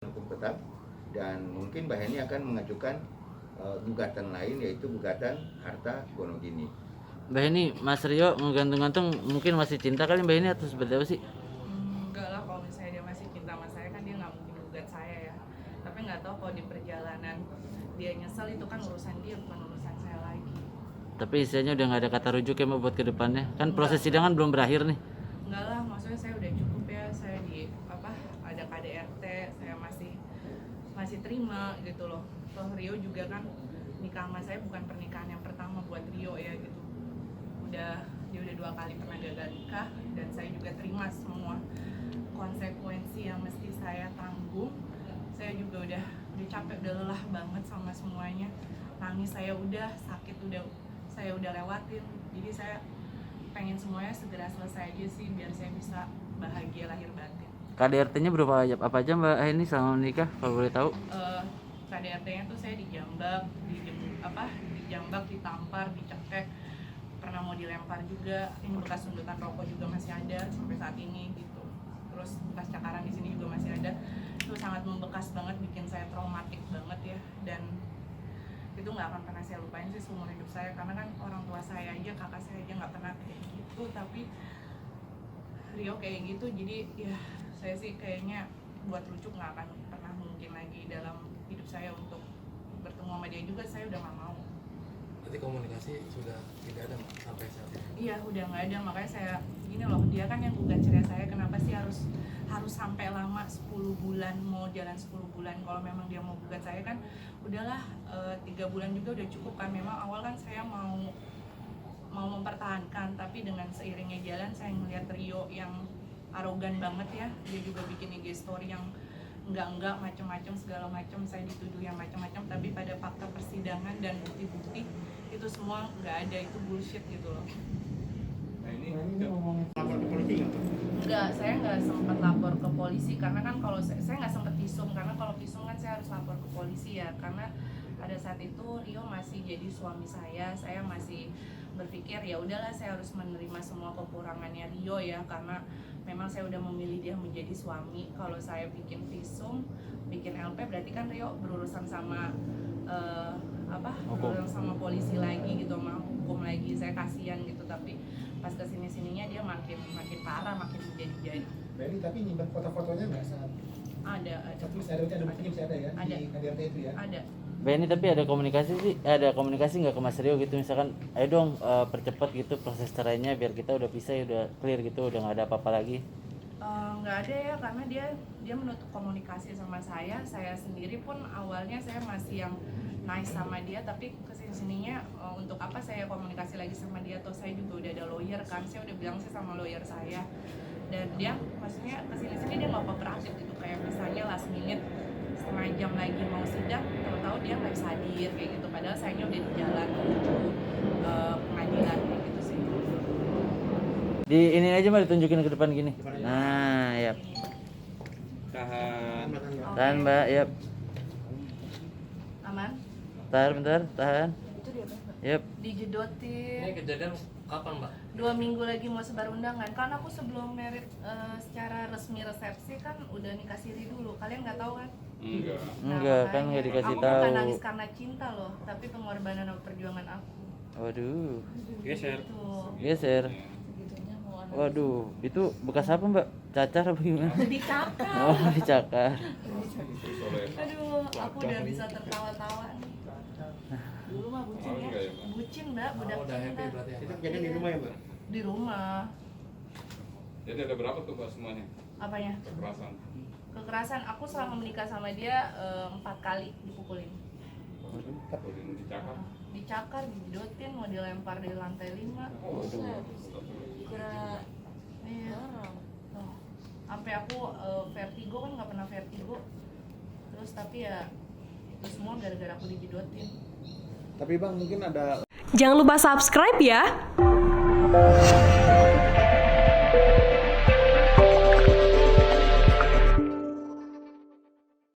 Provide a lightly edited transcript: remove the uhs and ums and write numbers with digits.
hukum tetap, dan mungkin Mbak Heni akan mengajukan gugatan lain, yaitu gugatan harta gonogini. Mbak Heni, Mas Rio ngegantung-gantung mungkin masih cinta kali Mbak Heni atau seperti apa sih? Enggak lah, kalau misalnya dia masih cinta sama saya kan dia nggak mungkin gugat saya ya. Tapi nggak tahu kalau di perjalanan dia nyesel, itu kan urusan dia, bukan urusan saya lagi. Tapi istilahnya udah nggak ada kata rujuk ya Mbak buat ke depannya. Kan proses sidang kan belum berakhir nih. Enggak lah, maksudnya saya udah cukup ya. Saya ada KDRT, saya masih terima gitu loh. Toh Rio juga kan nikah sama saya bukan pernikahan yang pertama buat Rio ya gitu. Dia udah 2 kali pernah gagal nikah, dan saya juga terima semua konsekuensi yang mesti saya tanggung. Saya juga udah capek, udah lelah banget sama semuanya. Nangis saya udah, sakit saya udah lewatin. Jadi saya pengen semuanya segera selesai aja sih, biar saya bisa bahagia lahir batin. KDRT-nya berapa apa aja Mbak Heni selama menikah kalau boleh tahu? KDRT-nya tuh saya dijambak, dijambak, ditampar, dicekek, pernah mau dilempar juga. Ini bekas sundutan rokok juga masih ada sampai saat ini gitu. Terus bekas cakaran di sini juga masih ada. Itu sangat membekas banget, bikin saya traumatik banget ya. Dan itu nggak akan pernah saya lupain sih seumur hidup saya, karena kan orang tua saya aja, kakak saya aja nggak pernah kayak gitu, tapi Rio kayak gitu. Jadi ya saya sih kayaknya buat lucu nggak akan pernah mungkin lagi dalam hidup saya untuk bertemu sama dia juga. Saya udah nggak mau. Berarti komunikasi sudah tidak ada sampai saat ini? Iya, udah nggak ada. Makanya saya gini loh, dia kan yang gugat cerai saya, kenapa sih harus sampai lama 10 bulan, mau jalan 10 bulan. Kalau memang dia mau gugat saya kan udahlah, 3 bulan juga udah cukup kan. Memang awal kan saya mau mempertahankan, tapi dengan seiringnya jalan saya melihat Rio yang arogan banget ya. Dia juga bikin IG story yang enggak macam-macam, segala macam, saya dituduh yang macam-macam, tapi pada fakta persidangan dan bukti-bukti itu semua nggak ada, itu bullshit gitu loh. Nah ini ngomong lapor ke polisi nggak? Enggak, saya nggak sempat lapor ke polisi, karena kan kalau saya nggak sempat visum, karena kalau visum kan saya harus lapor ke polisi ya, karena pada saat itu Rio masih jadi suami saya masih berpikir ya udahlah saya harus menerima semua kekurangannya Rio ya, karena memang saya udah memilih dia menjadi suami. Kalau saya bikin visum, bikin LP, berarti kan Rio berurusan sama berurusan sama polisi lagi gitu, sama hukum lagi. Saya kasihan gitu, tapi pas kesini-sininya dia makin parah, makin menjadi-jadi. Berarti tapi nyimpan foto-fotonya nggak saat? Ada. Masih ada ya? Ada. Di KDRT itu ya? Ada. Mbak Heni, tapi ada komunikasi nggak ke Mas Rio gitu, misalkan ayo dong percepat gitu proses cerainya biar kita udah bisa ya, udah clear gitu, udah nggak ada apa-apa lagi? Nggak ada ya, karena dia menutup komunikasi sama saya sendiri pun awalnya saya masih yang nice sama dia, tapi kesini-sininya untuk apa saya komunikasi lagi sama dia, atau saya juga udah ada lawyer kan, saya udah bilang sih sama lawyer saya, dan dia maksudnya kesini-sini dia nggak kooperatif gitu, kayak misalnya last minute setengah jam lagi mau sidang, tahu-tahu dia nggak bisa hadir kayak gitu, padahal sayanya udah di jalan menuju pengadilan kayak gitu sih. Di ini aja Mbak, ditunjukin ke depan gini. Nah, ya. Tahan Mbak, yap. Aman? Bentar, tahan. Itu dia Mbak. Yap. Dijedotin. Ini kejadian kapan Mbak? 2 minggu lagi mau sebar undangan. Kan aku sebelum merit secara resmi resepsi kan udah nikah siri dulu. Kalian nggak tahu kan? Enggak, kan nggak dikasih aku tahu. bukan nangis karena cinta loh, tapi pengorbanan dan perjuangan aku. Waduh. Geser. Geser. Segitunya mau anak. Waduh, itu bekas apa Mbak? Cacar apa gimana? Dicakar. Oh, dicakar. Aduh, aku udah bisa tertawa-tawa nih. Dulu mah bucin ya. Bucin Mbak, budak Udah happy cinta. berarti ya? Itu kejadian di rumah ya, Mbak? Di rumah. Jadi ada berapa tuh Mbak semuanya Apanya? kekerasan? Kekerasan, aku selama menikah sama dia 4 kali dipukulin. Dicakar? Dicakar, dijodotin, mau dilempar dari lantai 5. Kira iya. Tuh. Sampai aku vertigo, kan nggak pernah vertigo. Terus tapi ya itu semua gara-gara aku dijodotin. Tapi Bang, mungkin ada... Jangan lupa subscribe ya.